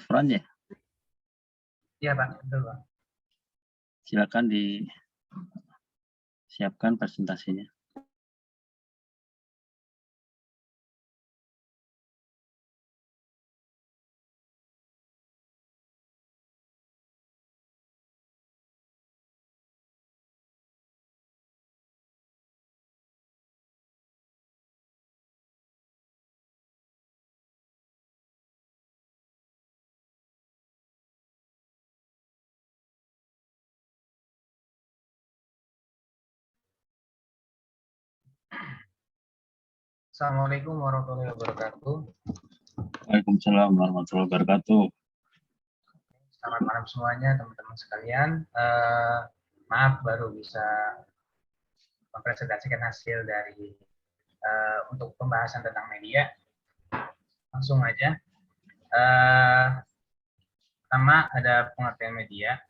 Fran ya? Iya Pak, betul Pak. Silakan disiapkan presentasinya. Assalamualaikum warahmatullahi wabarakatuh. Waalaikumsalam warahmatullahi wabarakatuh. Selamat malam semuanya teman-teman sekalian. Maaf baru bisa mempresentasikan hasil dari untuk pembahasan tentang media. Langsung aja. Pertama ada pengertian media.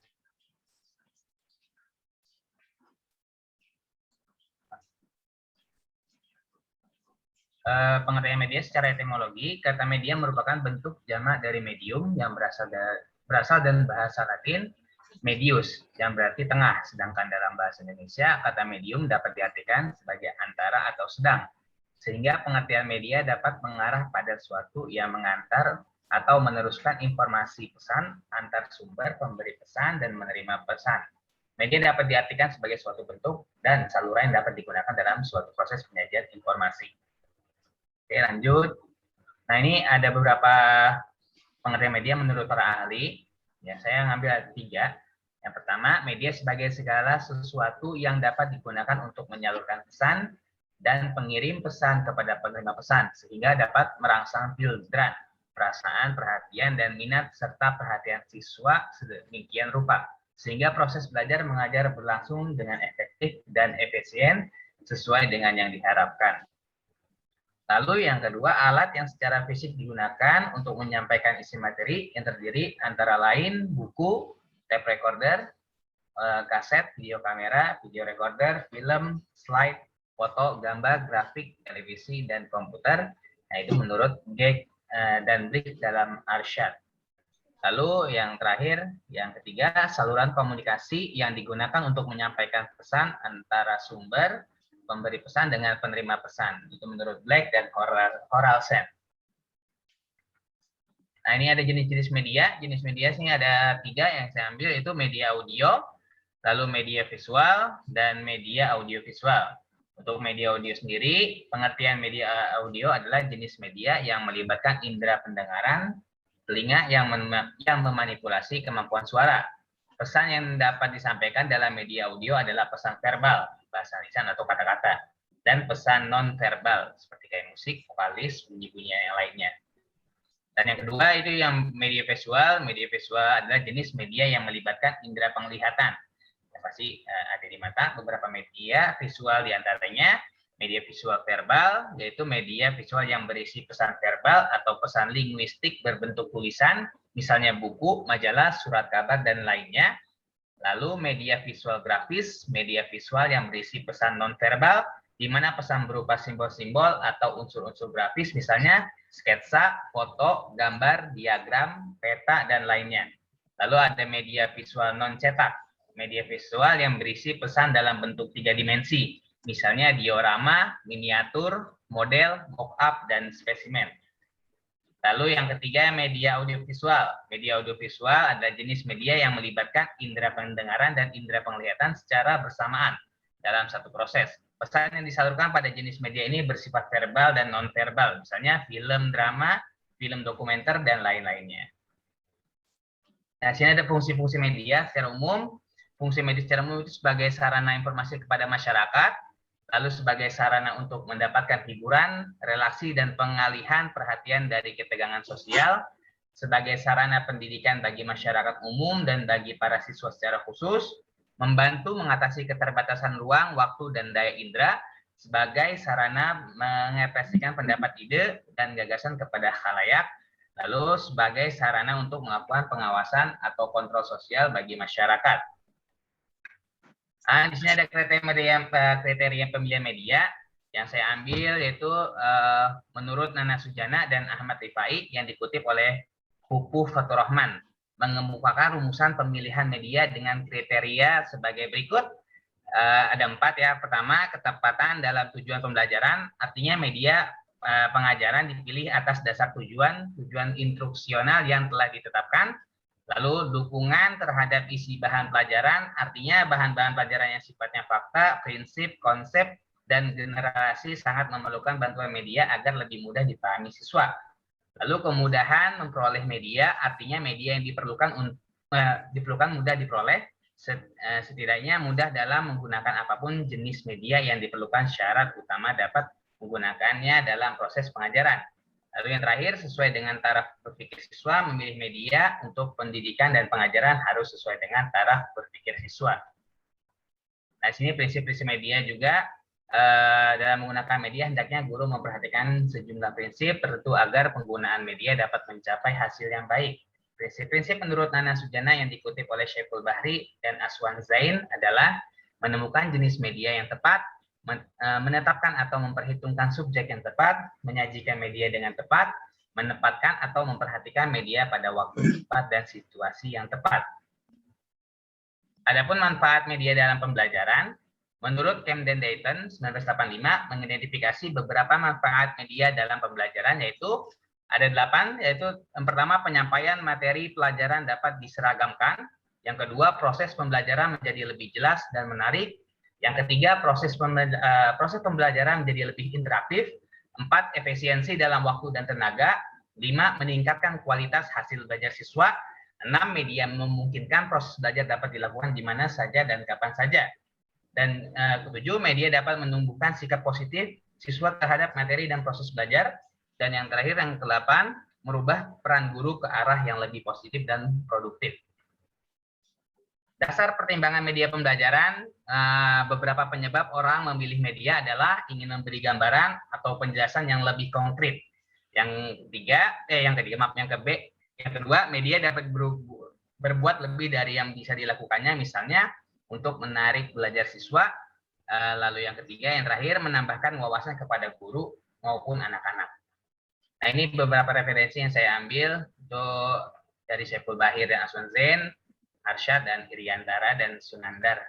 Pengertian media secara etimologi, kata media merupakan bentuk jamak dari medium yang berasal dan bahasa Latin medius, yang berarti tengah, sedangkan dalam bahasa Indonesia kata medium dapat diartikan sebagai antara atau sedang, sehingga pengertian media dapat mengarah pada suatu yang mengantar atau meneruskan informasi pesan antar sumber pemberi pesan dan menerima pesan. Media dapat diartikan sebagai suatu bentuk dan saluran yang dapat digunakan dalam suatu proses penyajian informasi. Oke, lanjut. Nah, ini ada beberapa pengertian media menurut para ahli. Ya, saya ngambil 3. Yang pertama, media sebagai segala sesuatu yang dapat digunakan untuk menyalurkan pesan dan pengirim pesan kepada penerima pesan, sehingga dapat merangsang filtran, perasaan, perhatian, dan minat, serta perhatian siswa sedemikian rupa, sehingga proses belajar mengajar berlangsung dengan efektif dan efisien sesuai dengan yang diharapkan. Lalu yang kedua, alat yang secara fisik digunakan untuk menyampaikan isi materi yang terdiri antara lain buku, tape recorder, kaset, video kamera, video recorder, film, slide, foto, gambar, grafik, televisi, dan komputer. Nah, itu menurut Geek dan Blick dalam Arsyad. Lalu yang terakhir, yang ketiga, saluran komunikasi yang digunakan untuk menyampaikan pesan antara sumber pemberi pesan dengan penerima pesan. Itu menurut Black dan Horalsen. Nah, ini ada jenis-jenis media. Jenis media sini ada 3 yang saya ambil, yaitu media audio, lalu media visual, dan media audiovisual. Untuk media audio sendiri, pengertian media audio adalah jenis media yang melibatkan indera pendengaran, telinga yang memanipulasi kemampuan suara. Pesan yang dapat disampaikan dalam media audio adalah pesan verbal, bahasa lisan atau kata-kata, dan pesan non-verbal, seperti kayak musik, vokalis, bunyi-bunyian yang lainnya. Dan yang kedua itu yang media visual. Media visual adalah jenis media yang melibatkan indera penglihatan. Yang pasti ada di mata. Beberapa media visual diantaranya media visual verbal, yaitu media visual yang berisi pesan verbal atau pesan linguistik berbentuk tulisan, misalnya buku, majalah, surat kabar, dan lainnya. Lalu media visual grafis, media visual yang berisi pesan non-verbal, di mana pesan berupa simbol-simbol atau unsur-unsur grafis, misalnya sketsa, foto, gambar, diagram, peta, dan lainnya. Lalu ada media visual non-cetak, media visual yang berisi pesan dalam bentuk 3 dimensi, misalnya diorama, miniatur, model, mock-up, dan spesimen. Lalu yang ketiga, media audiovisual. Media audiovisual adalah jenis media yang melibatkan indera pendengaran dan indera penglihatan secara bersamaan dalam satu proses. Pesan yang disalurkan pada jenis media ini bersifat verbal dan non-verbal, misalnya film drama, film dokumenter, dan lain-lainnya. Nah, sini ada fungsi-fungsi media secara umum. Fungsi media secara umum itu sebagai sarana informasi kepada masyarakat, lalu sebagai sarana untuk mendapatkan hiburan, relasi, dan pengalihan perhatian dari ketegangan sosial, sebagai sarana pendidikan bagi masyarakat umum dan bagi para siswa secara khusus, membantu mengatasi keterbatasan ruang, waktu, dan daya indera, sebagai sarana mengekspresikan pendapat, ide, dan gagasan kepada khalayak, lalu sebagai sarana untuk melakukan pengawasan atau kontrol sosial bagi masyarakat. Di sini ada kriteria pemilihan media yang saya ambil, yaitu menurut Nana Sujana dan Ahmad Rifai yang dikutip oleh Pupuh Fatur Rahman mengemukakan rumusan pemilihan media dengan kriteria sebagai berikut. Ada 4 ya. Pertama, ketepatan dalam tujuan pembelajaran, artinya media pengajaran dipilih atas dasar tujuan instruksional yang telah ditetapkan. Lalu dukungan terhadap isi bahan pelajaran, artinya bahan-bahan pelajaran yang sifatnya fakta, prinsip, konsep, dan generasi sangat memerlukan bantuan media agar lebih mudah dipahami siswa. Lalu kemudahan memperoleh media, artinya media yang diperlukan mudah diperoleh, setidaknya mudah dalam menggunakan apapun jenis media yang diperlukan, syarat utama dapat menggunakannya dalam proses pengajaran. Lalu yang terakhir, sesuai dengan taraf berpikir siswa, memilih media untuk pendidikan dan pengajaran harus sesuai dengan taraf berpikir siswa. Nah, sini prinsip-prinsip media juga. Dalam menggunakan media, hendaknya guru memperhatikan sejumlah prinsip tertentu agar penggunaan media dapat mencapai hasil yang baik. Prinsip-prinsip menurut Nana Sujana yang dikutip oleh Syaiful Bahri dan Aswan Zain adalah menemukan jenis media yang tepat, menetapkan atau memperhitungkan subjek yang tepat, menyajikan media dengan tepat, menempatkan atau memperhatikan media pada waktu tepat dan situasi yang tepat. Adapun manfaat media dalam pembelajaran, menurut Camden Dayton 1985 mengidentifikasi beberapa manfaat media dalam pembelajaran, yaitu ada 8, yaitu yang pertama, penyampaian materi pelajaran dapat diseragamkan. Yang kedua, proses pembelajaran menjadi lebih jelas dan menarik. Yang ketiga, proses pembelajaran menjadi lebih interaktif. 4, efisiensi dalam waktu dan tenaga. 5, meningkatkan kualitas hasil belajar siswa. 6, media memungkinkan proses belajar dapat dilakukan di mana saja dan kapan saja. Dan ketujuh, media dapat menumbuhkan sikap positif siswa terhadap materi dan proses belajar. Dan yang terakhir, yang ke-8, merubah peran guru ke arah yang lebih positif dan produktif. Dasar pertimbangan media pembelajaran, beberapa penyebab orang memilih media adalah ingin memberi gambaran atau penjelasan yang lebih konkret. Yang kedua, media dapat berbuat lebih dari yang bisa dilakukannya, misalnya untuk menarik belajar siswa. Lalu yang ketiga, yang terakhir, menambahkan wawasan kepada guru maupun anak-anak. Nah, ini beberapa referensi yang saya ambil untuk dari Syaiful Bahri dan Aswan Zain, Arsyad dan Iriantara dan Sunandar.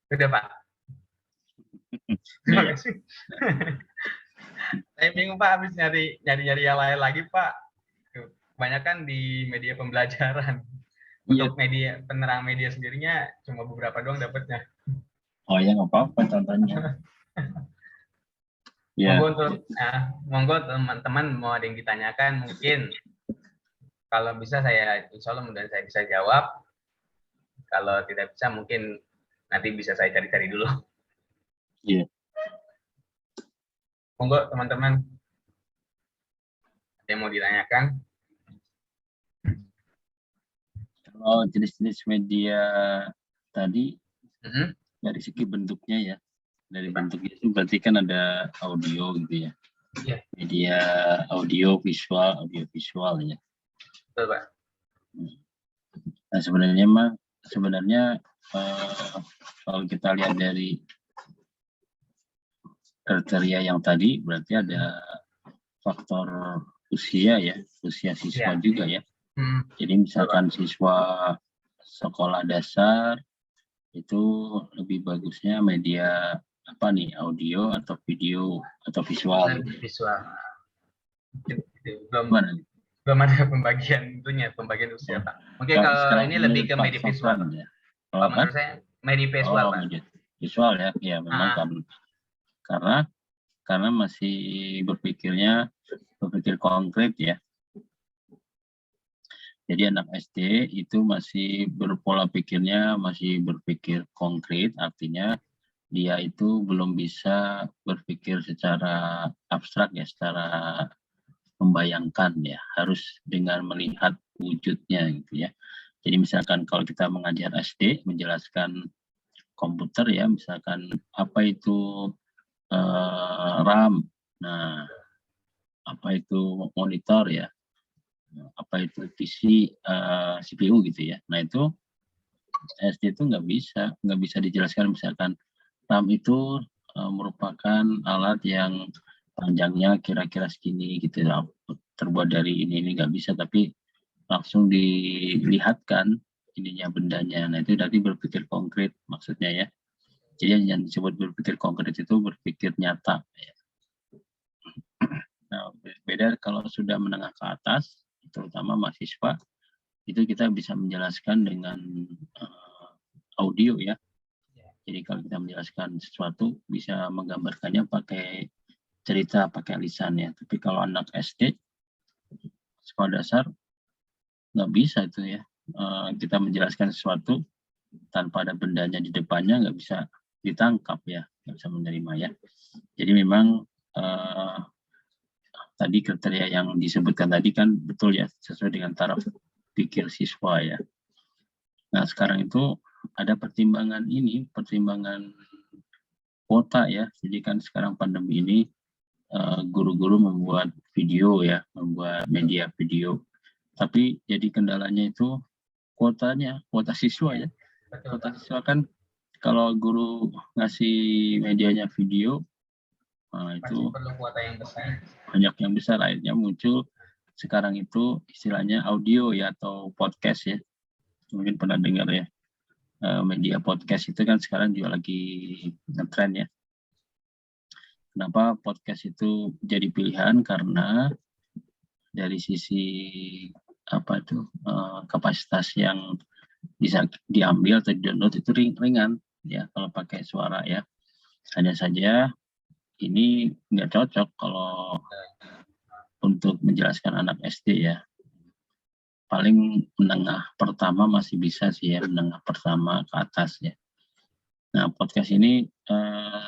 Sudah, Pak. Terima kasih. Saya bingung, Pak, habis nyari yang lain lagi, Pak. Kebanyakan di media pembelajaran. Untuk media penerang media sendirinya cuma beberapa doang dapatnya. Oh ya, nggak apa-apa contohnya. Ya. Monggo teman-teman mau ada yang ditanyakan, mungkin kalau bisa insya Allah mudah saya bisa jawab. Kalau tidak bisa mungkin nanti bisa saya cari-cari dulu. Iya. Monggo teman-teman, ada yang mau ditanyakan? Kalau jenis-jenis media tadi dari segi bentuknya ya, dari bentuknya itu berarti kan ada audio gitu ya. Iya. Media audio visual ya. Betul, Pak. Nah, sebenarnya kalau kita lihat dari kriteria yang tadi, berarti ada faktor usia ya, usia siswa juga ya. Jadi misalkan siswa sekolah dasar itu lebih bagusnya media apa nih, audio atau video atau visual? Visual. Belum ada pembagian usia, Pak. Mungkin kalau ini lebih ke media visual. Ya. Kalau menurut saya media visual, Pak. Visual ya memang karena masih berpikir konkret ya. Jadi anak SD itu masih berpola pikirnya, masih berpikir konkret, artinya dia itu belum bisa berpikir secara abstrak ya, secara membayangkan ya, harus dengan melihat wujudnya gitu ya. Jadi misalkan kalau kita mengajar SD, menjelaskan komputer ya, misalkan apa itu RAM, nah apa itu monitor ya, apa itu PC, CPU gitu ya. Nah itu SD itu nggak bisa dijelaskan, misalkan RAM itu merupakan alat yang panjangnya kira-kira segini gitu ya, terbuat dari ini nggak bisa, tapi langsung dilihatkan ininya bendanya. Nah itu berarti berpikir konkret maksudnya ya. Jadi yang disebut berpikir konkret itu berpikir nyata. Ya. Nah beda kalau sudah menengah ke atas, terutama mahasiswa, itu kita bisa menjelaskan dengan audio ya. Jadi kalau kita menjelaskan sesuatu bisa menggambarkannya pakai cerita, pakai lisan ya. Tapi kalau anak SD, sekolah dasar, nggak bisa itu ya. Kita menjelaskan sesuatu tanpa ada bendanya di depannya, nggak bisa ditangkap ya, nggak bisa menerima ya. Jadi memang tadi kriteria yang disebutkan tadi kan betul ya, sesuai dengan taraf pikir siswa ya. Nah sekarang itu ada pertimbangan kuota ya. Jadi kan sekarang pandemi ini guru-guru membuat video ya, membuat media video. Tapi jadi kendalanya itu kuota siswa ya. Kuota siswa kan kalau guru ngasih medianya video, itu perlu kuota yang besar. Banyak yang besar, akhirnya muncul sekarang itu istilahnya audio ya atau podcast ya. Mungkin pernah dengar ya. Media podcast itu kan sekarang juga lagi ngetren ya. Kenapa podcast itu jadi pilihan? Karena dari sisi kapasitas yang bisa diambil atau di-download itu ringan ya kalau pakai suara ya. Hanya saja ini nggak cocok kalau untuk menjelaskan anak SD ya. Paling menengah pertama masih bisa sih ya, menengah pertama ke atas ya. Nah podcast ini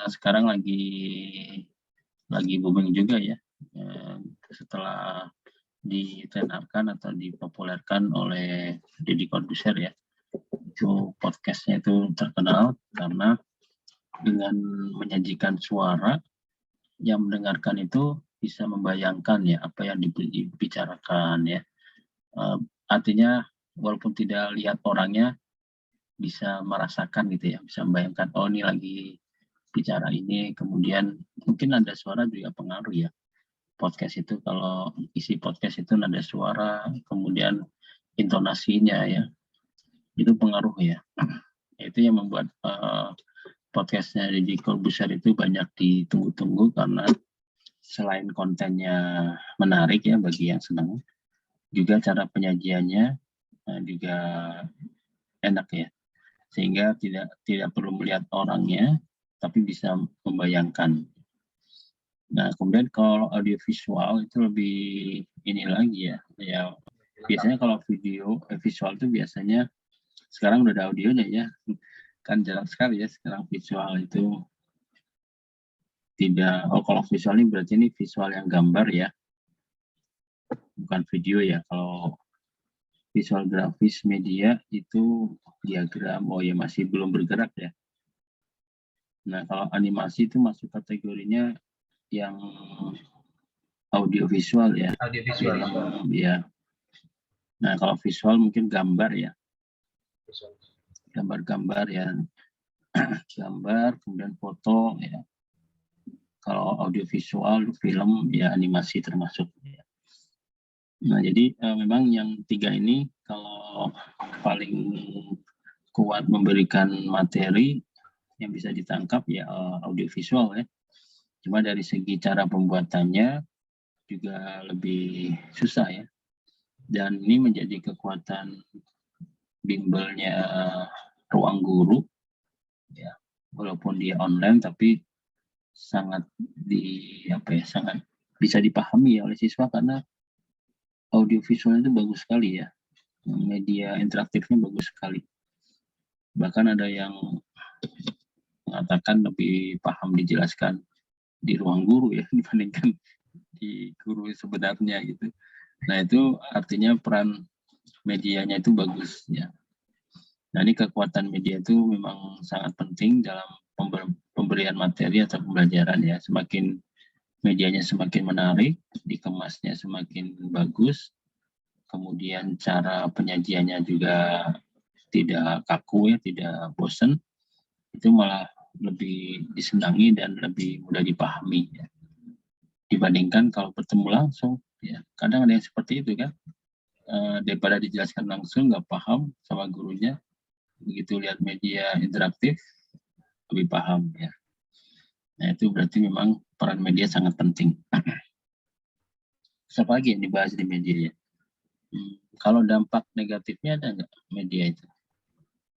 sekarang lagi booming juga ya. Setelah ditenarkan atau dipopulerkan oleh Deddy Corbuzier ya. Itu podcastnya itu terkenal karena dengan menyajikan suara yang mendengarkan itu bisa membayangkan ya apa yang dibicarakan ya. Artinya walaupun tidak lihat orangnya bisa merasakan gitu ya, bisa membayangkan oh ini lagi bicara ini, kemudian mungkin nada suara juga pengaruh ya. Podcast itu kalau isi podcast itu nada suara, kemudian intonasinya ya, itu pengaruh ya. Itu yang membuat podcastnya Deddy Corbuzier itu banyak ditunggu-tunggu karena selain kontennya menarik ya bagi yang senang, juga cara penyajiannya juga enak ya, sehingga tidak perlu melihat orangnya, tapi bisa membayangkan. Nah, kemudian kalau audiovisual itu lebih ini lagi ya, biasanya kalau visual itu biasanya sekarang udah ada audionya ya, kan jarang sekali ya sekarang visual itu tidak. Kalau visual ini berarti ini visual yang gambar ya, bukan video ya. Kalau visual grafis media itu diagram, oh ya masih belum bergerak ya. Nah kalau animasi itu masuk kategorinya yang audiovisual ya. Audiovisual ya. Nah kalau visual mungkin gambar ya. Gambar-gambar ya. Gambar, kemudian foto ya. Kalau audiovisual, film ya animasi termasuk ya. Nah jadi memang yang tiga ini kalau paling kuat memberikan materi yang bisa ditangkap ya audiovisual ya. Cuma dari segi cara pembuatannya juga lebih susah ya. Dan ini menjadi kekuatan bimbelnya Ruang Guru ya. Walaupun dia online tapi sangat sangat bisa dipahami oleh siswa karena audiovisual itu bagus sekali ya. Media interaktifnya bagus sekali. Bahkan ada yang mengatakan lebih paham dijelaskan di Ruang Guru ya dibandingkan di guru sebenarnya gitu. Nah itu artinya peran medianya itu bagus ya. Nah ini kekuatan media itu memang sangat penting dalam pemberian materi atau pembelajaran ya. Semakin medianya semakin menarik, dikemasnya semakin bagus, kemudian cara penyajiannya juga tidak kaku ya, tidak bosan, itu malah lebih disenangi dan lebih mudah dipahami ya. Dibandingkan kalau bertemu langsung Ya, kadang ada yang seperti itu kan. Daripada dijelaskan langsung nggak paham sama gurunya, begitu lihat media interaktif lebih paham ya. Nah itu berarti memang peran media sangat penting. Siapa lagi yang dibahas di media ya? Kalau dampak negatifnya ada nggak media itu?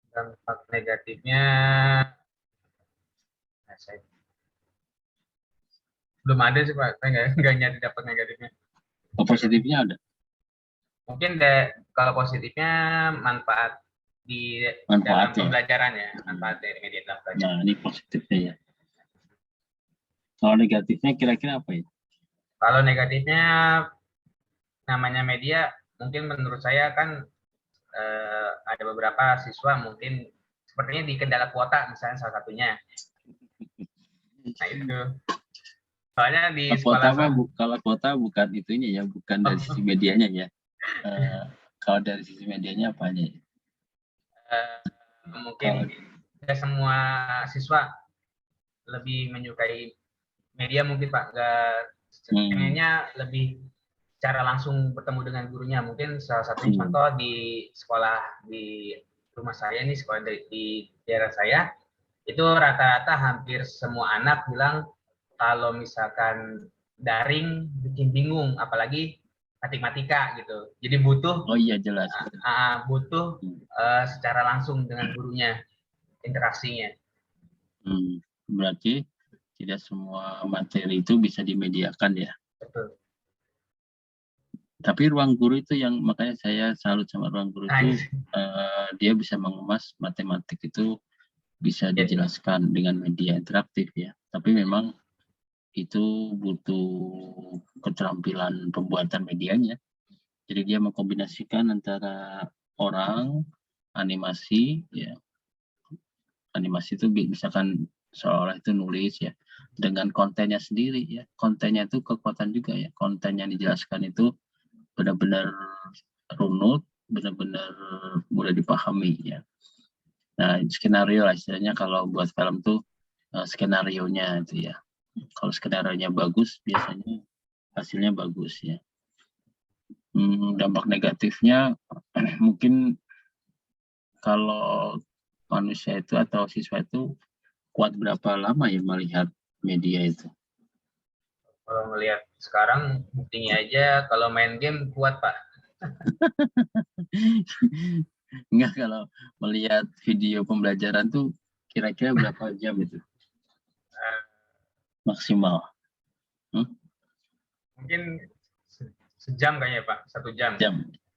Dampak negatifnya, nah, saya belum ada sih Pak, saya nggak nyari dampak negatifnya. Oh, positifnya ada? Mungkin kalau positifnya manfaat di dalam Manfaat ya? pembelajarannya, manfaat dari media dalam pelajaran. Nah ini positifnya ya. Kalau negatifnya kira-kira apa ya? Kalau negatifnya, namanya media, mungkin menurut saya kan ada beberapa siswa mungkin sepertinya di kendala kuota misalnya salah satunya. Nah itu. Soalnya di sekolah saya. Kalau kuota bukan itunya ya, bukan dari sisi medianya ya. Kalau dari sisi medianya apanya ya? Mungkin tidak semua siswa lebih menyukai media mungkin Pak, pengennya lebih secara langsung bertemu dengan gurunya. Mungkin salah satunya contoh di sekolah di rumah saya nih, sekolah di daerah saya, itu rata-rata hampir semua anak bilang kalau misalkan daring bikin bingung, apalagi matematika gitu. Jadi butuh Oh iya jelas. butuh secara langsung dengan gurunya, interaksinya. Berarti tidak semua materi itu bisa dimediakan ya. Betul. Tapi ruang guru itu yang makanya saya salut sama ruang guru itu, dia bisa mengemas matematik itu bisa dijelaskan dengan media interaktif ya. Tapi memang itu butuh keterampilan pembuatan medianya. Jadi dia mengkombinasikan antara orang, animasi, ya. Animasi itu misalkan seolah itu nulis ya, dengan kontennya sendiri ya. Kontennya itu kekuatan juga ya. Konten yang dijelaskan itu benar-benar runut, benar-benar mudah dipahami ya. Nah, skenario lah istilahnya kalau buat film tuh skenario-nya itu ya. Kalau skenario-nya bagus, biasanya hasilnya bagus ya. Dampak negatifnya mungkin kalau manusia itu atau siswa itu kuat berapa lama ya melihat media itu? Kalau melihat sekarang buktinya aja kalau main game kuat Pak. Enggak, kalau melihat video pembelajaran tuh kira-kira berapa jam itu? Maksimal. Mungkin sejam kayaknya Pak, 1 jam.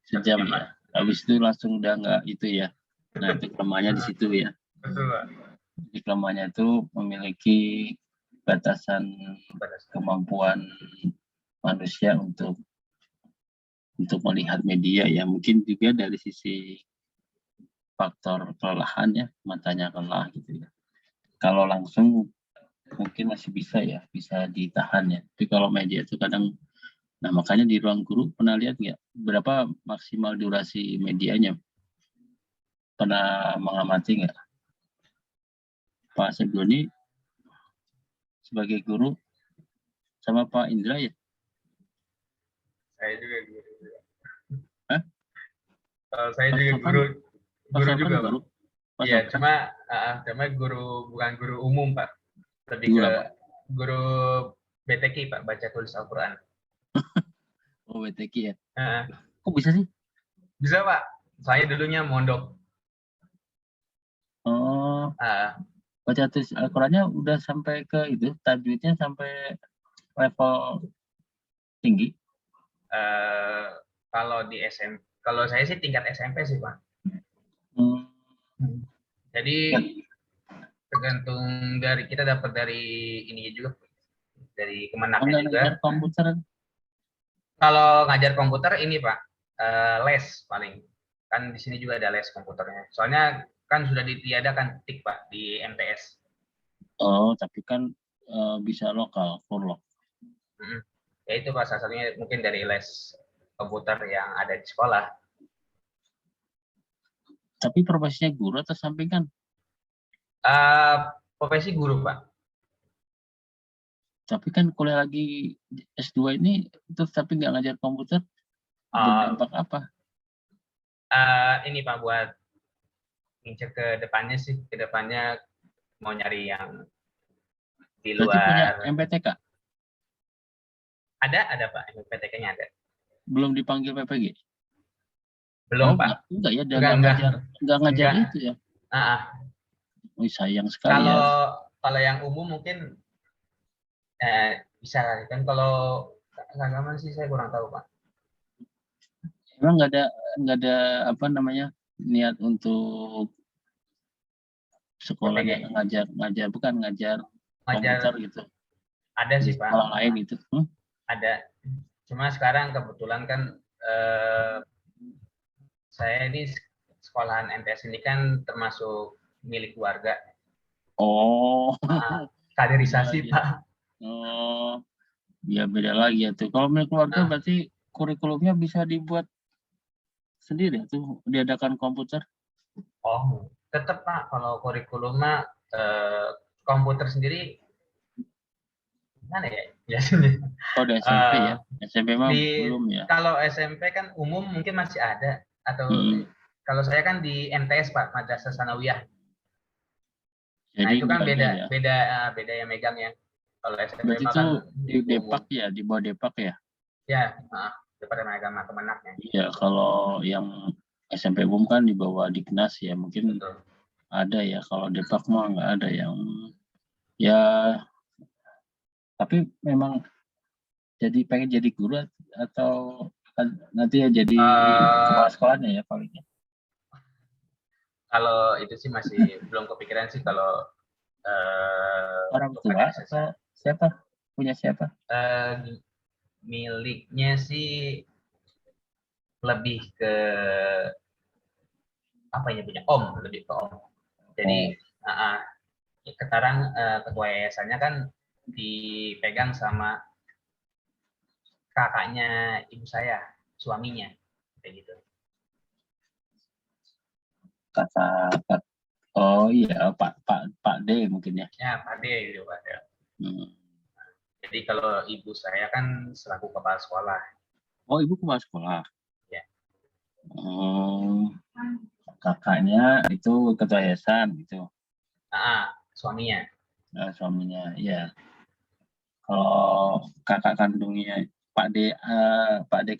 Sejam ya. Habis itu langsung udah nggak itu ya. Nah itu kelemahannya di situ ya. Betul Pak. Jadi kelemahannya itu memiliki batasan kemampuan manusia untuk melihat media ya. Mungkin juga dari sisi faktor kelelahan ya, matanya lelah gitu ya. Kalau langsung mungkin masih bisa ya, bisa ditahan ya. Tapi kalau media itu kadang, nah makanya di ruang guru pernah lihat nggak berapa maksimal durasi medianya? Pernah mengamati nggak? Pak Sebeloni sebagai guru sama Pak Indra ya? Saya juga guru. Hah? Saya juga guru juga Pak. Iya, cuma guru bukan guru umum Pak. Lebih ke guru BTQ Pak, baca tulis Al-Quran. Oh BTQ ya? Kok bisa sih? Bisa Pak, saya dulunya mondok. Oh, baca tulis Al-Qurannya udah sampai ke itu, tajwidnya sampai level tinggi? Kalau di SMP, kalau saya sih tingkat SMP sih Pak. Jadi tergantung dari kita dapat dari ini juga, dari Kemenaknya juga. Komputer? Kalau ngajar komputer ini Pak, les paling. Kan di sini juga ada les komputernya. Soalnya kan sudah ditiadakan TIK Pak di MTS. Oh, tapi kan bisa lokal, full lock. Ya itu Pak, salah satunya mungkin dari les komputer yang ada di sekolah. Tapi profesinya guru atau sampingan? Profesi guru Pak. Tapi kan kuliah lagi S2 ini terus tapi nggak ngajar komputer, berdampak apa? Ini Pak, buat ngincer ke depannya sih, ke depannya mau nyari yang di Berarti punya luar. MPTK? Ada Pak, PTK-nya ada. Belum dipanggil PPG? Belum Oh, Pak. enggak ya, dia nggak ngajar Enggak. itu ya. Ah, Wih, sayang sekali kalau ya. kalau yang umum mungkin bisa kan, kalau agama sih saya kurang tahu Pak. Emang nggak ada apa namanya niat untuk sekolahnya PPG ngajar bukan ngajar komputer ngajar gitu ada di sih Pak, sekolah lain gitu. ada. Cuma sekarang kebetulan kan saya ini sekolahan MTS ini kan termasuk milik keluarga. Oh, beda Kaderisasi lagi ya. Pak. Oh, ya beda lagi ya tuh. Kalau milik keluarga Nah, berarti kurikulumnya bisa dibuat sendiri tuh, diadakan komputer. oh, tetap Pak, kalau kurikulum mah komputer sendiri mana ya biasanya. Oh, udah SMP Eh, ya. SMP mah di belum ya. Kalau SMP kan umum mungkin masih ada, atau Hmm, kalau saya kan di MTS Pak, Madrasah Sanawiyah. Nah jadi itu kan nggak ada beda ya. beda beda yang megang ya. Kalau SMP Berarti mah itu kan di umum. Depak ya, di bawah Depak ya. Ya, daripada megang kemenaknya. Iya, kalau yang SMP umum kan di bawah Dignas ya, mungkin Betul. ada ya. Kalau Depak mah nggak ada yang ya. Tapi memang pengen jadi guru atau nanti ya jadi Eh, kepala sekolahnya ya palingnya. Kalau itu sih masih belum kepikiran sih, kalau Orang untuk tua kaderisasi. atau siapa? Punya siapa? Eh, Miliknya sih lebih ke apa ya, punya om, lebih ke om. Oh, Jadi sekarang ketua yayasannya kan dipegang sama kakaknya ibu saya, suaminya, kayak gitu. kata, oh iya Pak D mungkin ya. Ya, Pak D gitu Pak. Ya. Hmm. Jadi kalau ibu saya kan selaku kepala sekolah. Oh, ibu kepala sekolah. Ya, Oh, kakaknya itu ketua yayasan gitu. suaminya. Suaminya ya. Kalau kakak kandungnya Pak D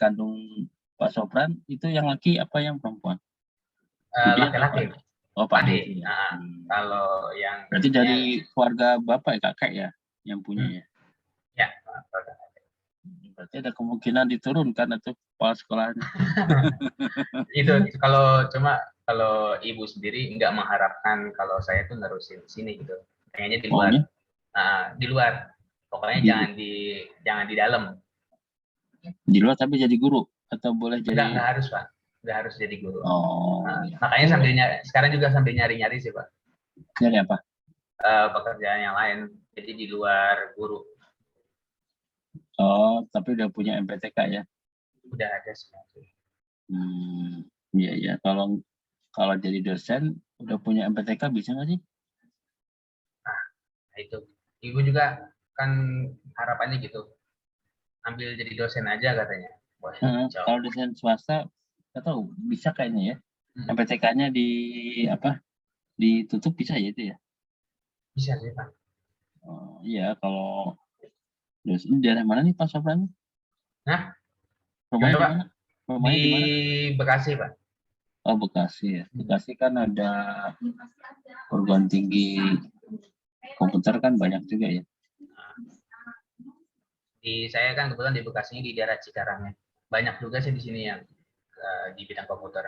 kandung Pak Sopran itu yang laki apa yang perempuan? Bude atau apa? Laki-laki, Oh, Pak Pak D. D itu ya. Kalau yang Berarti ibunya, dari keluarga bapak ya, kakek ya yang punya hmm, ya. ya, Berarti ada kemungkinan diturunkan atau kepala sekolahnya. itu kalau cuma kalau ibu sendiri nggak mengharapkan kalau saya tuh nerusin di sini gitu. Pengennya di luar. Maunya Di luar. Pokoknya di jangan di dalam. luar tapi jadi guru atau boleh jadi. Nggak harus Pak. Nggak harus jadi guru. Oh, iya. Makanya sekarang juga sambil nyari-nyari sih Pak. Dari apa? Pekerjaan yang lain. Jadi di luar guru. Oh, tapi udah punya MPTK ya. Udah ada semua. Iya ya. Kalau jadi dosen udah punya MPTK bisa nggak sih? Nah, itu. Ibu juga kan harapannya gitu. Ambil jadi dosen aja katanya. Wah, Kalau jauh. dosen swasta, nggak tahu bisa kayaknya ya. Hmm, MPTK-nya di apa? Ditutup bisa ya itu ya. bisa sih Pak. Oh, iya kalau dosen di daerah mana nih Pak Sofran? Nah, Rumahnya gimana di Pak? mana? Di Rumahnya di mana? Bekasi Pak. Oh, Bekasi ya. Bekasi kan ada perguruan tinggi komputer kan banyak juga ya. Saya kan kebetulan di Bekasi, di daerah Cikarang ya. Banyak juga sih di sini yang di bidang komputer.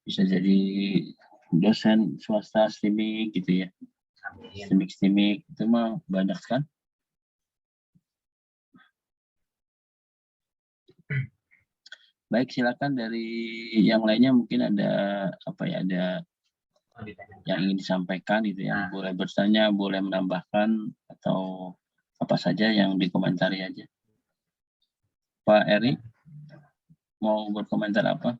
Bisa jadi dosen swasta streaming gitu ya. Amin. Streaming itu mah banyak kan. Baik, silakan dari yang lainnya mungkin ada apa ya, ada Oh, ditanya. yang ingin disampaikan gitu yang Nah, boleh bertanya, boleh menambahkan atau apa saja yang dikomentari aja. Pak Eri mau berkomentar apa?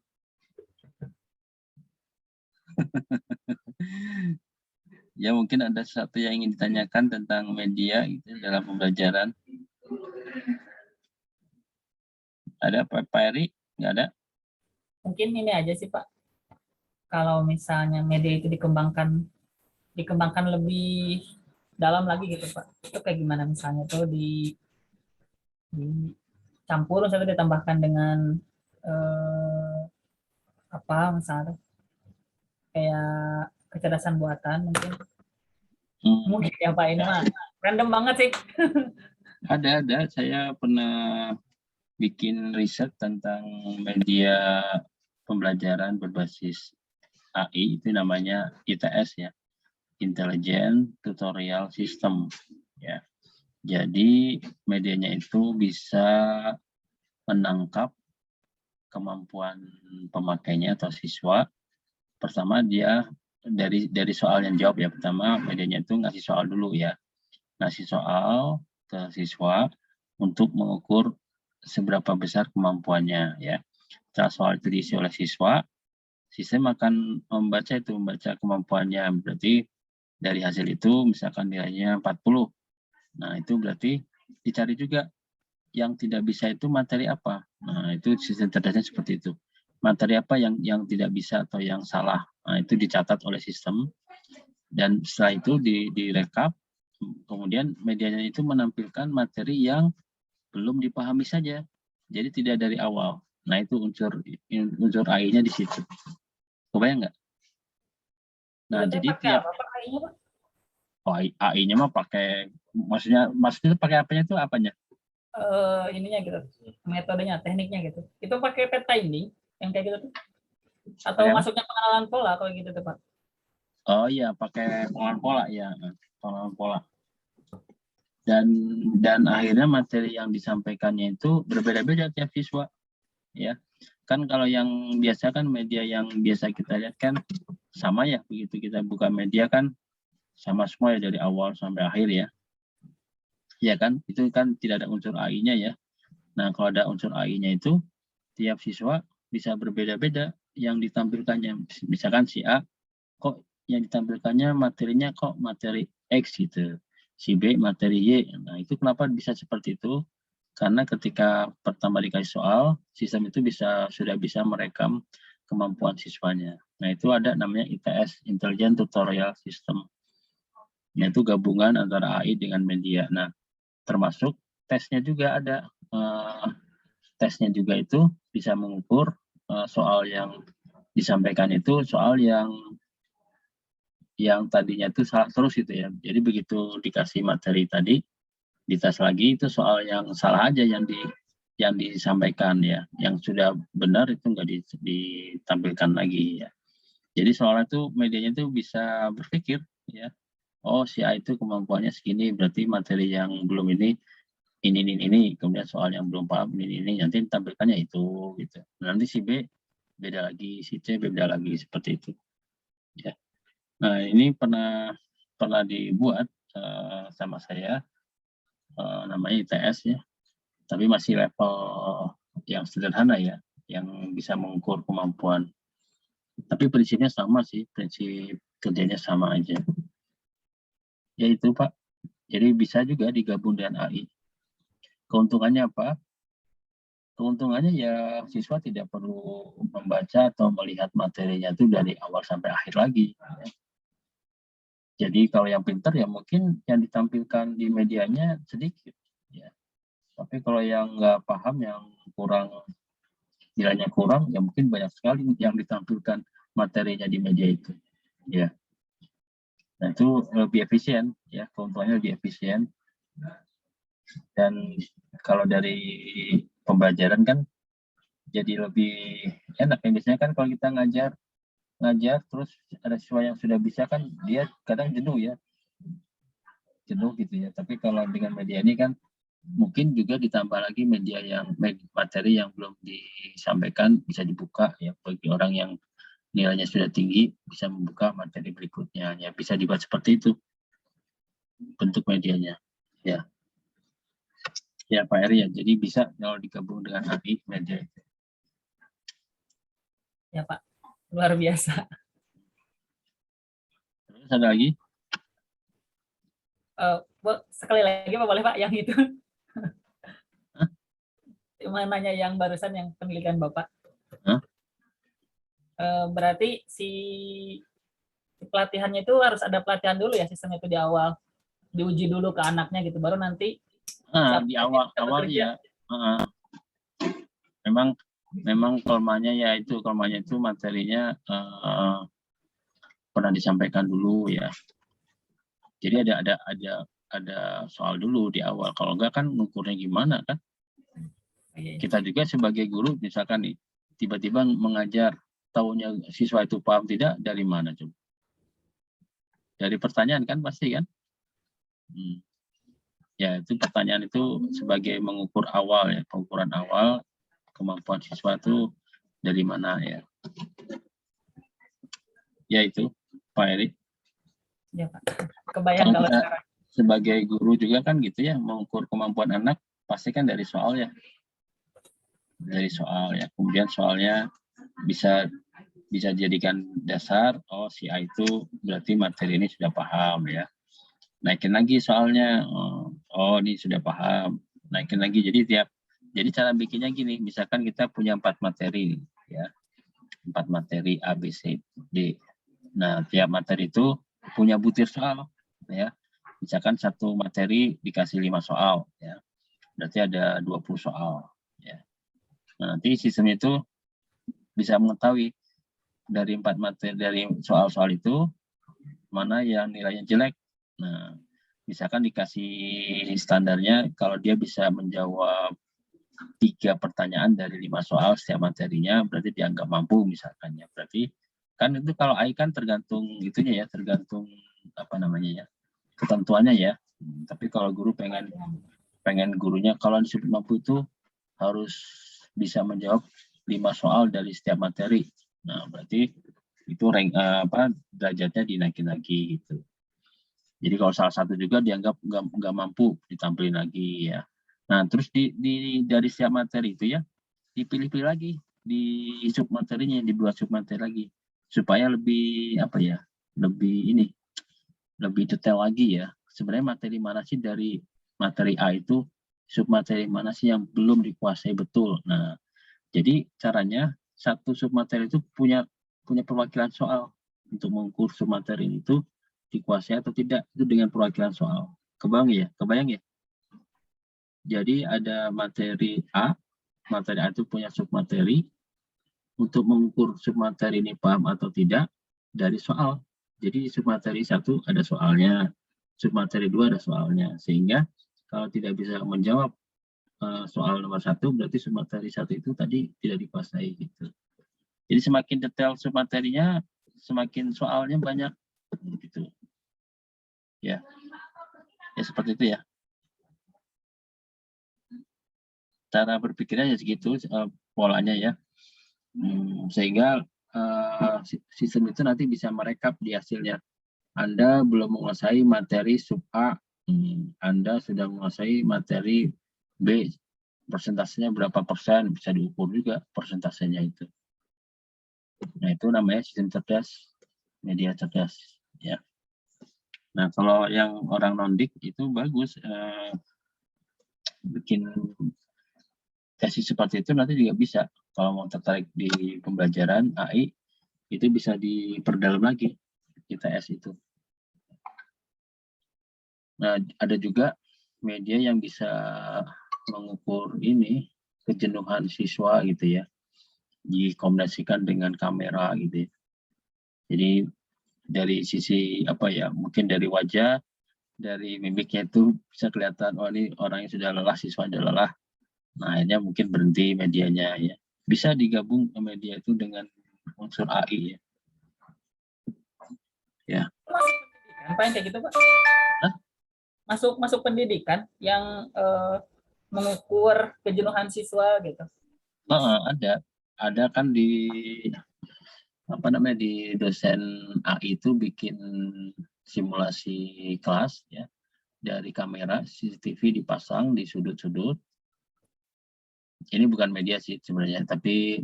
Ya mungkin ada sesuatu yang ingin ditanyakan tentang media gitu dalam pembelajaran. Ada Pak Eri? Nggak ada? Mungkin ini aja sih Pak. Kalau misalnya media itu dikembangkan lebih dalam lagi gitu Pak. Itu kayak gimana misalnya tuh dicampur misalnya ditambahkan dengan eh, apa misalnya kayak kecerdasan buatan mungkin. Mungkin ya Pak ini mah random banget sih. Ada. Saya pernah bikin riset tentang media pembelajaran berbasis AI, itu namanya ITS ya, Intelligent Tutorial System. Ya, jadi medianya itu bisa menangkap kemampuan pemakainya atau siswa. Pertama dia dari soal yang jawab ya. Pertama medianya itu ngasih soal dulu ya. Ngasih soal ke siswa untuk mengukur seberapa besar kemampuannya ya. Setelah soal itu diisi oleh siswa, sistem akan membaca kemampuannya. Berarti dari hasil itu misalkan nilainya 40. Nah, itu berarti dicari juga yang tidak bisa itu materi apa. Nah, itu sistem cerdasnya seperti itu. Materi apa yang tidak bisa atau yang salah. Nah, itu dicatat oleh sistem. Dan setelah itu direkap, kemudian medianya itu menampilkan materi yang belum dipahami saja. Jadi tidak dari awal. Nah, itu unsur AI-nya di situ. Kebayang nggak? Nah, Berarti jadi pakai tiap apa Pak AI-nya Pak? AI-nya mah pakai, maksudnya pakai apanya itu apanya? Ininya gitu, metodenya, tekniknya gitu. Itu pakai peta ini yang kayak gitu tuh? Atau Pakai apa? masuknya pengenalan pola kalau gitu tuh Pak? Oh iya, pakai pengenalan pola ya, pengenalan pola. Dan akhirnya materi yang disampaikannya itu berbeda-beda tiap siswa, ya. Kan kalau yang biasa kan media yang biasa kita lihat kan sama ya, begitu kita buka media kan sama semua ya dari awal sampai akhir ya. Ya kan, itu kan tidak ada unsur AI-nya ya. Nah, kalau ada unsur AI-nya itu tiap siswa bisa berbeda-beda yang ditampilkannya. Misalkan si A kok yang ditampilkannya materinya kok materi X gitu. Si B materi Y. Nah, itu kenapa bisa seperti itu? Karena ketika pertama dikasih soal, sistem itu sudah bisa merekam kemampuan siswanya. Nah, itu ada namanya ITS, Intelligent Tutorial System. Yaitu gabungan antara AI dengan media. Nah, termasuk tesnya juga ada. Tesnya juga itu bisa mengukur soal yang disampaikan itu soal yang tadinya itu salah terus gitu ya. Jadi begitu dikasih materi tadi, dites lagi itu soal yang salah aja yang disampaikan ya. Yang sudah benar itu nggak ditampilkan lagi ya. Jadi soalnya itu medianya itu bisa berpikir ya. Oh, si A itu kemampuannya segini, berarti materi yang belum ini. Kemudian soal yang belum paham ini, nanti tampilkannya itu gitu. Nanti si B beda lagi, si C beda lagi seperti itu. Ya. Nah, ini pernah dibuat sama saya, namanya ITS ya, tapi masih level yang sederhana ya, yang bisa mengukur kemampuan. Tapi prinsipnya sama sih, prinsip kerjanya sama aja. Ya itu Pak, jadi bisa juga digabung dengan AI. Keuntungannya apa? Keuntungannya ya siswa tidak perlu membaca atau melihat materinya itu dari awal sampai akhir lagi. Ya. Jadi kalau yang pintar ya mungkin yang ditampilkan di medianya sedikit. Ya. Tapi kalau yang nggak paham, yang kurang, nilainya kurang, ya mungkin banyak sekali yang ditampilkan materinya di media itu. Ya. Nah itu lebih efisien, ya keuntungannya lebih efisien. Dan kalau dari pembelajaran kan jadi lebih enak ya. Biasanya kan kalau kita ngajar terus ada siswa yang sudah bisa kan dia kadang jenuh gitu ya. Tapi kalau dengan media ini kan mungkin juga ditambah lagi materi yang belum disampaikan bisa dibuka ya bagi orang yang nilainya sudah tinggi, bisa membuka materi berikutnya ya, bisa dibuat seperti itu bentuk medianya ya. Ya Pak Eri ya, jadi bisa kalau digabung dengan AI media. Ya Pak, luar biasa. Terus ada lagi? Sekali lagi Pak, boleh Pak yang itu? Nanya yang barusan yang penelitian Bapak. Berarti si pelatihannya itu harus ada pelatihan dulu ya, sistem itu di awal. Diuji dulu ke anaknya gitu, baru nanti di awal ya. Memang kelemahannya itu materinya pernah disampaikan dulu ya. Jadi ada soal dulu di awal. Kalau enggak kan ngukurnya gimana kan? Kita juga sebagai guru misalkan nih tiba-tiba mengajar, tahunya siswa itu paham tidak, dari mana coba? Dari pertanyaan kan pasti kan? Ya itu pertanyaan itu sebagai mengukur awal ya, pengukuran awal kemampuan siswa itu dari mana ya? Ya itu Pak Erik. Ya Pak. Kebayang kalau sekarang. Sebagai guru juga kan gitu ya, mengukur kemampuan anak pasti kan dari soal ya. Dari soal ya. Kemudian soalnya bisa dijadikan dasar, oh si A itu berarti materi ini sudah paham ya. Naikin lagi soalnya, oh ini sudah paham. Naikin lagi, jadi cara bikinnya gini, misalkan kita punya 4 materi ya. 4 materi A, B, C, D. Nah, tiap materi itu punya butir soal ya. Misalkan satu materi dikasih 5 soal ya. Berarti ada 20 soal ya. Nah, nanti sistem itu bisa mengetahui dari 4 materi, dari soal-soal itu mana yang nilainya jelek. Nah, misalkan dikasih standarnya kalau dia bisa menjawab 3 pertanyaan dari 5 soal setiap materinya, berarti dianggap mampu misalkan ya. Berarti kan itu kalau AI kan tergantung itunya ya, tergantung apa namanya ya, ketentuannya ya. Tapi kalau guru pengen gurunya kalau disebut mampu itu harus bisa menjawab 5 soal dari setiap materi. Nah, berarti itu derajatnya dinaikin lagi gitu. Jadi kalau salah satu juga dianggap nggak mampu, ditampilin lagi ya. Nah, terus dari setiap materi itu ya, dipilih-pilih lagi di submaterinya, dibuat submateri lagi supaya lebih lebih detail lagi ya. Sebenarnya materi mana sih dari materi A itu, submateri mana sih yang belum dikuasai betul. Nah, jadi caranya satu submateri itu punya perwakilan soal untuk mengukur submateri itu dikuasai atau tidak, itu dengan perwakilan soal. Kebayang ya? Jadi ada materi A itu punya submateri, untuk mengukur submateri ini paham atau tidak dari soal. Jadi submateri 1 ada soalnya, submateri 2 ada soalnya, sehingga kalau tidak bisa menjawab soal nomor 1, berarti submateri 1 itu tadi tidak dikuasai gitu. Jadi semakin detail submaterinya, semakin soalnya banyak gitu. Ya seperti itu ya. Cara berpikirnya ya segitu polanya ya. Sehingga sistem itu nanti bisa merekap di hasilnya. Anda belum menguasai materi sub A, Anda sudah menguasai materi B, persentasenya berapa persen, bisa diukur juga persentasenya itu. Nah, itu namanya sistem cerdas, media cerdas ya. Nah, kalau yang orang non-dik itu bagus bikin tesis seperti itu, nanti juga bisa kalau mau tertarik di pembelajaran AI itu bisa diperdalam lagi ITS itu. Nah, ada juga media yang bisa mengukur ini kejenuhan siswa gitu ya, dikombinasikan dengan kamera gitu ya. Jadi dari sisi mungkin dari wajah, dari mimiknya itu bisa kelihatan, oh ini orangnya sudah lelah, siswa sudah lelah. Nah, akhirnya mungkin berhenti medianya ya. Bisa digabung media itu dengan unsur AI ya. Ya. Apa yang kayak gitu, Pak? Hah? Masuk pendidikan yang mengukur kejenuhan siswa gitu. Ada kan di dosen AI itu bikin simulasi kelas ya, dari kamera CCTV dipasang di sudut-sudut. Ini bukan media sih sebenarnya, tapi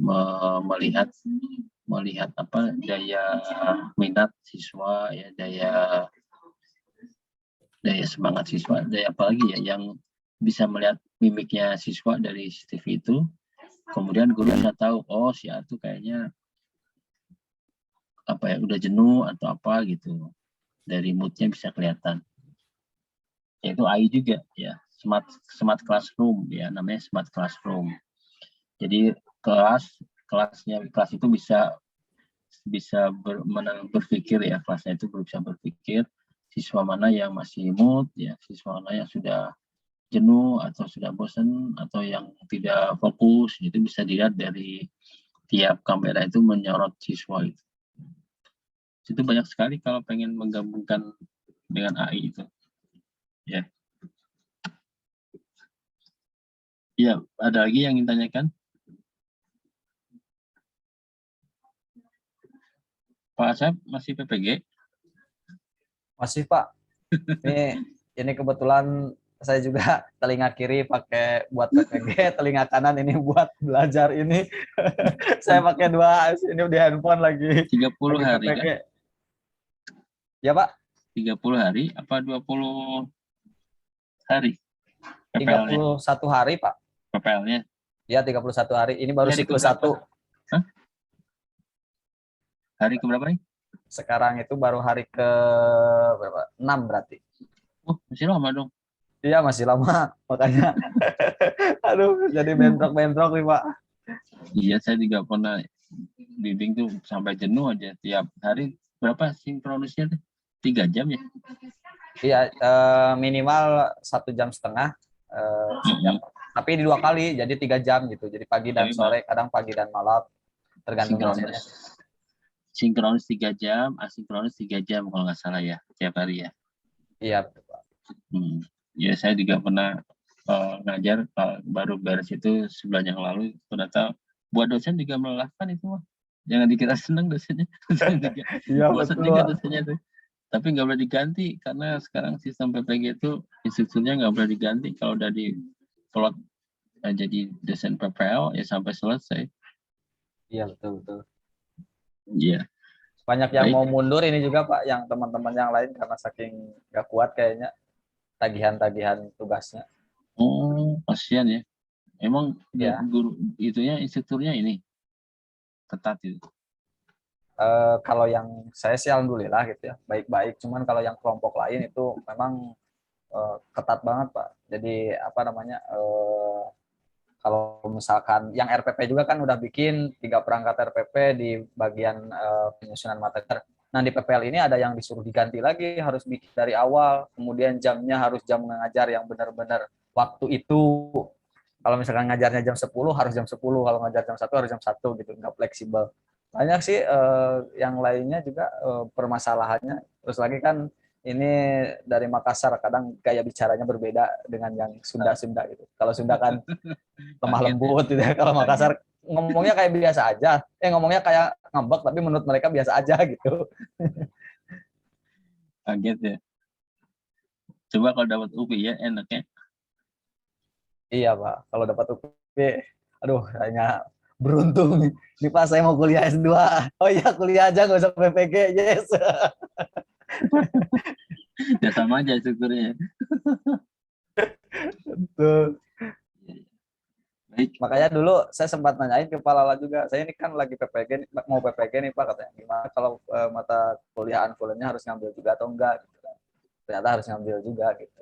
melihat daya minat siswa ya, daya semangat siswa, daya apalagi ya yang bisa melihat mimiknya siswa dari CCTV itu. Kemudian guru bisa tahu, oh si A tuh kayaknya apa ya, udah jenuh atau apa gitu. Dari moodnya bisa kelihatan. Yaitu AI juga ya, smart classroom ya, namanya smart classroom. Jadi kelas itu bisa berpikir ya, kelasnya itu bisa berpikir siswa mana yang masih mood ya, siswa mana yang sudah jenuh atau sudah bosan atau yang tidak fokus, itu bisa dilihat dari tiap kamera itu menyorot siswa itu. Itu banyak sekali kalau pengen menggabungkan dengan AI itu. Ya. Ya, ada lagi yang ingin tanyakan? Pak Asep masih PPG? Masih Pak. Ini kebetulan saya juga telinga kiri pakai buat PPG, telinga kanan ini buat belajar ini. Saya pakai dua ini di handphone lagi. 30 hari PPG. kan? Ya Pak. 30 hari apa 20 hari? 31 hari Pak. PPL-nya? Ya 31 hari. Ini baru siklus 1. Hah? Hari keberapa nih? Sekarang itu baru hari ke berapa? 6 berarti. Oh, masih lama dong. Iya masih lama, makanya. Aduh, jadi bentrok-bentrok nih Pak. Iya, saya juga pernah bimbing tuh sampai jenuh aja. Tiap hari berapa sinkronisnya tuh? 3 jam ya? Iya, minimal 1,5 jam. Setiap, tapi di 2 kali, jadi 3 jam gitu. Jadi pagi dan sore, kadang pagi dan malam, tergantung dosennya. Sinkronis 3 jam, asinkronis 3 jam kalau nggak salah ya, tiap hari ya. Iya. Ya, saya juga pernah ngajar baru beres itu sebulan yang lalu. Ternyata buat dosen juga melelahkan itu mah. Jangan dikira senang dosennya. Iya bosan betul. juga dosennya tuh. Tapi nggak boleh diganti karena sekarang sistem PPG itu instrukturnya nggak boleh diganti. Kalau udah di plot jadi dosen PPL ya sampai selesai. Iya betul. Iya. Banyak yang mau mundur ini juga Pak, yang teman-teman yang lain karena saking nggak kuat kayaknya tagihan-tagihan tugasnya. Oh, kasihan ya. Emang Ya. guru itunya instrukturnya ini ketat itu. Kalau yang saya sih alhamdulillah gitu ya, baik-baik. Cuman kalau yang kelompok lain itu memang ketat banget Pak. Jadi apa namanya? Kalau misalkan yang RPP juga kan udah bikin 3 perangkat RPP di bagian penyusunan materi. Nah di PPL ini ada yang disuruh diganti lagi, harus bikin dari awal, kemudian jamnya harus jam mengajar yang benar-benar waktu itu. Kalau misalkan ngajarnya jam 10 harus jam 10, kalau ngajar jam 1 harus jam 1 gitu, nggak fleksibel. Banyak sih yang lainnya juga permasalahannya. Terus lagi kan ini dari Makassar, kadang gaya bicaranya berbeda dengan yang Sunda-Sunda gitu. Kalau Sunda kan lemah lembut gitu ya. Kalau Makassar ngomongnya kayak biasa aja. Ngomongnya kayak ngambek tapi menurut mereka biasa aja gitu. Kaget ya. Coba kalau dapat UPI ya enaknya. Iya Pak, kalau dapat UPI, aduh kayaknya beruntung nih. Ini Pak saya mau kuliah S2. Oh iya kuliah aja nggak usah PPG, yes. Ya sama aja syukurnya. Betul. Baik. Makanya dulu saya sempat nanyain ke Pak Lala juga, saya ini kan lagi PPG, mau PPG nih Pak, katanya gimana kalau mata kuliah unkulennya harus ngambil juga atau enggak gitu kan. Ternyata harus ngambil juga gitu.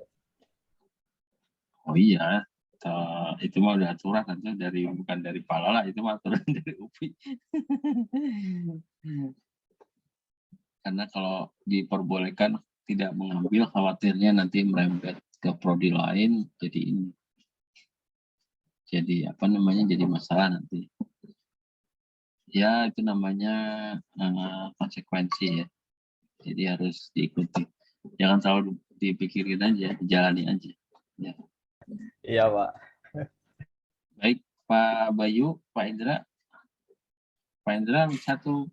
Oh iya, itu mah udah aturan kan dari bukan dari Pak Lala, itu mah aturan dari UPI. Karena kalau diperbolehkan tidak mengambil, khawatirnya nanti merembet ke prodi lain, jadi apa namanya, jadi masalah nanti. Ya itu namanya konsekuensi ya. Jadi harus diikuti. Jangan selalu dipikirin aja, dijalani aja. Ya. Iya Pak. Baik Pak Bayu, Pak Indra. Pak Indra satu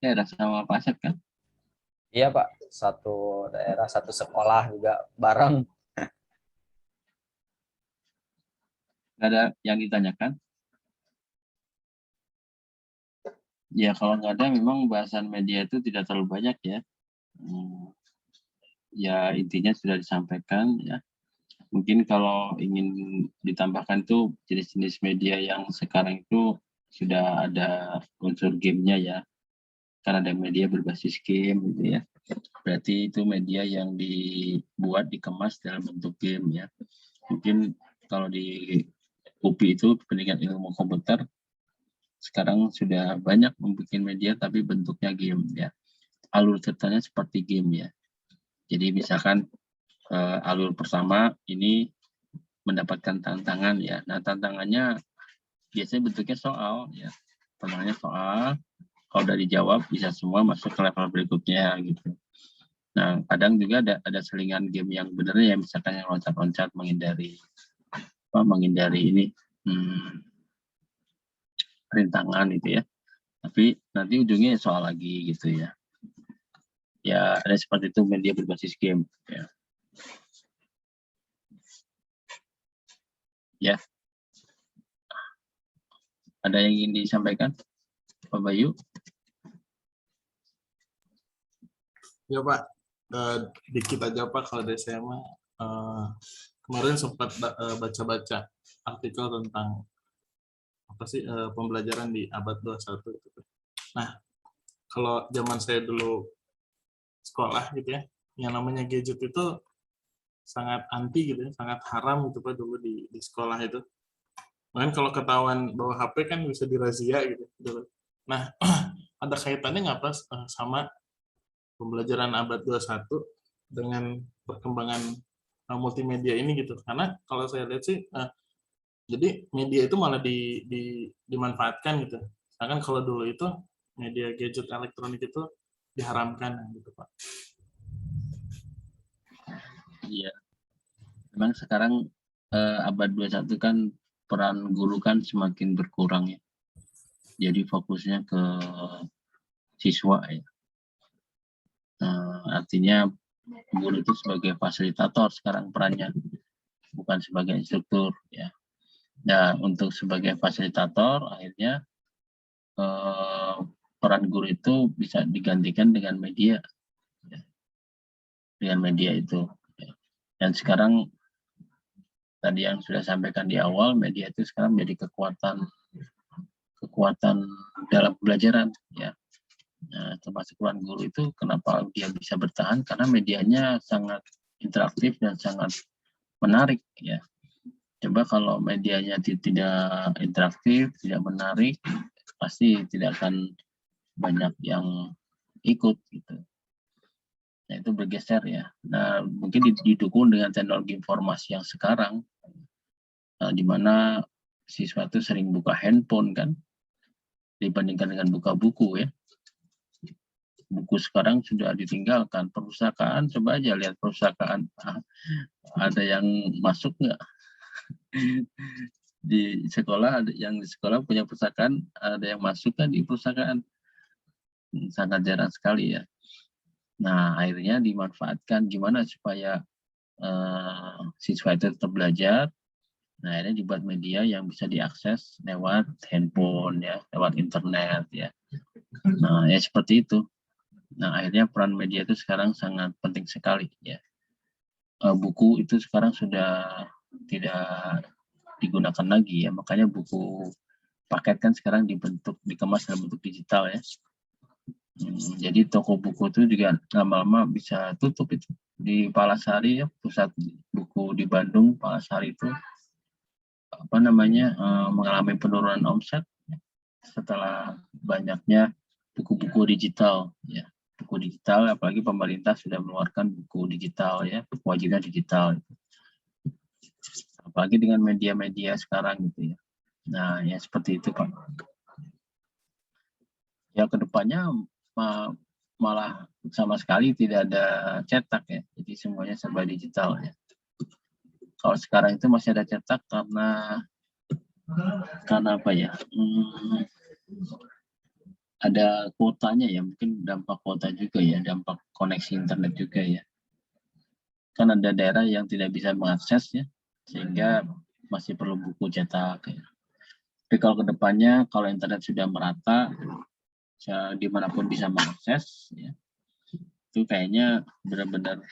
daerah sama Pak Asep kan? Iya Pak, satu daerah, satu sekolah juga bareng. Nggak ada yang ditanyakan? Ya kalau nggak ada memang bahasan media itu tidak terlalu banyak ya. ya intinya sudah disampaikan ya. Mungkin kalau ingin ditambahkan tuh jenis-jenis media yang sekarang itu sudah ada unsur gamenya ya. Karena ada media berbasis game gitu ya. Berarti itu media yang dibuat, dikemas dalam bentuk game ya. Mungkin kalau di UPI itu pendidikan ilmu komputer sekarang sudah banyak membuat media tapi bentuknya game ya. Alur ceritanya seperti game ya. Jadi misalkan alur pertama ini mendapatkan tantangan ya. Nah, tantangannya biasanya bentuknya soal ya. Tantangannya soal, kalau udah dijawab bisa semua masuk ke level berikutnya gitu. Nah, kadang juga ada selingan game yang benernya ya, misalkan yang loncat-loncat menghindari ini rintangan gitu ya. Tapi nanti ujungnya soal lagi gitu ya. Ya, ada seperti itu media berbasis game ya. Ya. Ada yang ingin disampaikan, Pak Bayu? Ya Pak, dikit aja Pak kalau dari saya mah. Kemarin sempat baca-baca artikel tentang apa sih pembelajaran di abad 21 gitu. Nah, kalau zaman saya dulu sekolah gitu ya, yang namanya gadget itu sangat anti gitu ya, sangat haram gitu Pak dulu di sekolah itu. Mungkin kalau ketahuan bawa HP kan bisa dirazia gitu. Nah, ada kaitannya nggak Pak sama pembelajaran abad 21 dengan perkembangan multimedia ini gitu? Karena kalau saya lihat sih, jadi media itu malah dimanfaatkan gitu. Sedangkan kalau dulu itu media gadget elektronik itu diharamkan gitu Pak. Iya. Memang sekarang abad 21 kan peran guru kan semakin berkurang ya. Jadi fokusnya ke siswa ya. Artinya guru itu sebagai fasilitator sekarang perannya, bukan sebagai instruktur ya. Nah, untuk sebagai fasilitator akhirnya peran guru itu bisa digantikan dengan media ya. Dengan media itu ya. Dan sekarang tadi yang sudah sampaikan di awal, media itu sekarang menjadi kekuatan dalam pembelajaran ya. Nah, termasuk peran guru itu kenapa dia bisa bertahan, karena medianya sangat interaktif dan sangat menarik ya. Coba kalau medianya tidak interaktif, tidak menarik, pasti tidak akan banyak yang ikut gitu. Nah, itu bergeser ya. Nah, mungkin didukung dengan teknologi informasi yang sekarang, di mana siswa itu sering buka handphone kan, dibandingkan dengan buka buku ya. Buku sekarang sudah ditinggalkan. Perpustakaan, coba aja lihat perpustakaan, ada yang masuk nggak? Di sekolah, ada yang di sekolah punya perpustakaan, ada yang masuk kan di perpustakaan? Sangat jarang sekali ya. Nah, akhirnya dimanfaatkan gimana supaya siswa itu tetap belajar. Nah, akhirnya dibuat media yang bisa diakses lewat handphone ya, lewat internet ya. Nah, ya seperti itu. Nah, akhirnya peran media itu sekarang sangat penting sekali ya. Buku itu sekarang sudah tidak digunakan lagi ya, makanya buku paket kan sekarang dikemas dalam bentuk digital ya. Jadi toko buku itu juga lama-lama bisa tutup itu. Di Palasari ya, pusat buku di Bandung, Palasari itu mengalami penurunan omset setelah banyaknya buku-buku digital ya. Buku digital, apalagi pemerintah sudah mengeluarkan buku digital ya, kewajiban digital. Apalagi dengan media-media sekarang gitu ya. Nah, ya seperti itu Pak. Ya kedepannya malah sama sekali tidak ada cetak ya, jadi semuanya serba digital ya. Kalau sekarang itu masih ada cetak karena apa ya? Ada kuotanya ya, mungkin dampak kuota juga ya, dampak koneksi internet juga ya. Kan ada daerah yang tidak bisa mengakses ya, sehingga masih perlu buku cetak ya. Tapi kalau kedepannya kalau internet sudah merata, dimanapun bisa mengakses ya, itu kayaknya benar-benar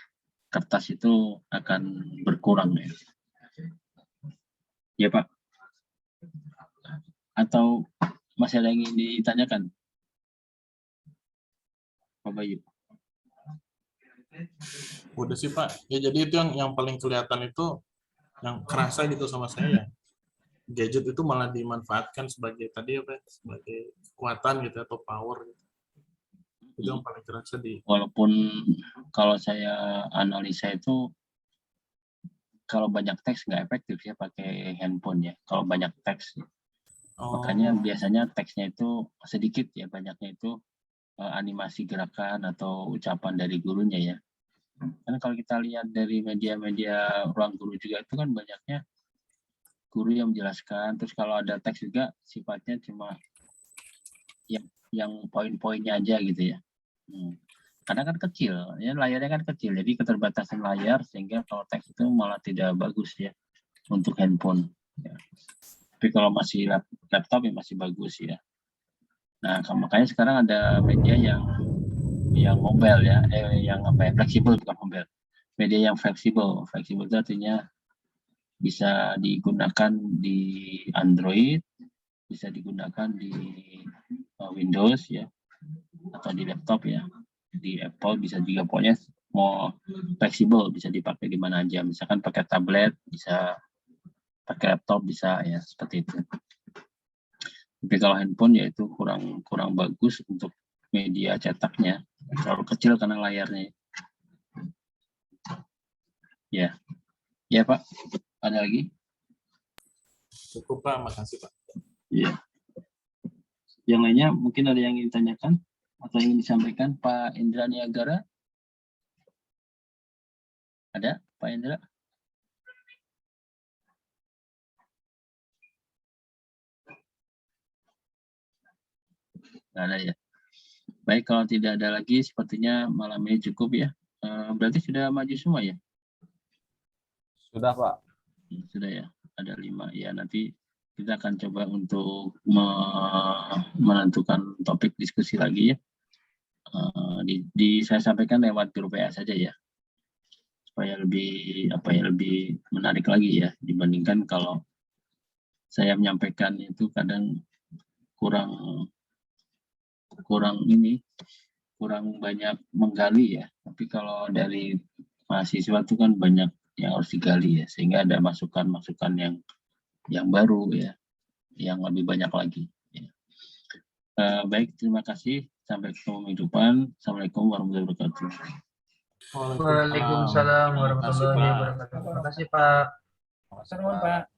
kertas itu akan berkurang ya. Ya Pak. Atau masih ada yang ingin ditanyakan? Pak Bayu. Udah sih Pak. Ya jadi itu yang paling kelihatan itu yang kerasa gitu sama saya ya. Gadget itu malah dimanfaatkan sebagai tadi apa? Sebagai kekuatan gitu atau power gitu. Itu yang paling kerasa di. Walaupun kalau saya analisa itu kalau banyak teks nggak efektif ya pakai handphone ya. Kalau banyak teks, makanya biasanya teksnya itu sedikit ya, banyaknya itu animasi gerakan atau ucapan dari gurunya ya. Karena kalau kita lihat dari media-media ruang guru juga itu kan banyaknya guru yang menjelaskan. Terus kalau ada teks juga sifatnya cuma yang poin-poinnya aja gitu ya. Karena kan kecil, ya layarnya kan kecil, jadi keterbatasan layar sehingga kalau teks itu malah tidak bagus ya untuk handphone. Ya. Tapi kalau masih laptop ya masih bagus ya. Nah, makanya sekarang ada media yang mobile ya, yang apa ya, fleksibel bukan mobile. Media yang fleksibel, fleksibel itu artinya bisa digunakan di Android, bisa digunakan di Windows ya, atau di laptop ya. Di Apple bisa juga, pokoknya mau fleksibel, bisa dipakai di mana aja, misalkan pakai tablet bisa, pakai laptop bisa ya, seperti itu. Tapi kalau handphone ya itu kurang bagus untuk media cetaknya, terlalu kecil karena layarnya. Ya Pak, ada lagi? Cukup Pak, makasih Pak. Iya. Yang lainnya mungkin ada yang ingin ditanyakan atau ingin disampaikan, Pak Indra Niagara? Ada, Pak Indra? Nggak ada ya. Baik, kalau tidak ada lagi, sepertinya malam ini cukup ya. Berarti sudah maju semua ya? Sudah Pak. Sudah ya, ada 5. Ya, nanti kita akan coba untuk menentukan topik diskusi lagi ya. Saya sampaikan lewat grup WA saja ya, supaya lebih menarik lagi ya, dibandingkan kalau saya menyampaikan itu kadang kurang banyak menggali ya. Tapi kalau dari mahasiswa itu kan banyak yang harus digali ya, sehingga ada masukan-masukan yang baru ya, yang lebih banyak lagi ya. Baik, terima kasih, sampai ketemu minggu depan. Assalamualaikum warahmatullahi wabarakatuh. Waalaikumsalam warahmatullahi wabarakatuh. Terima kasih Pak. Terima kasih Pak.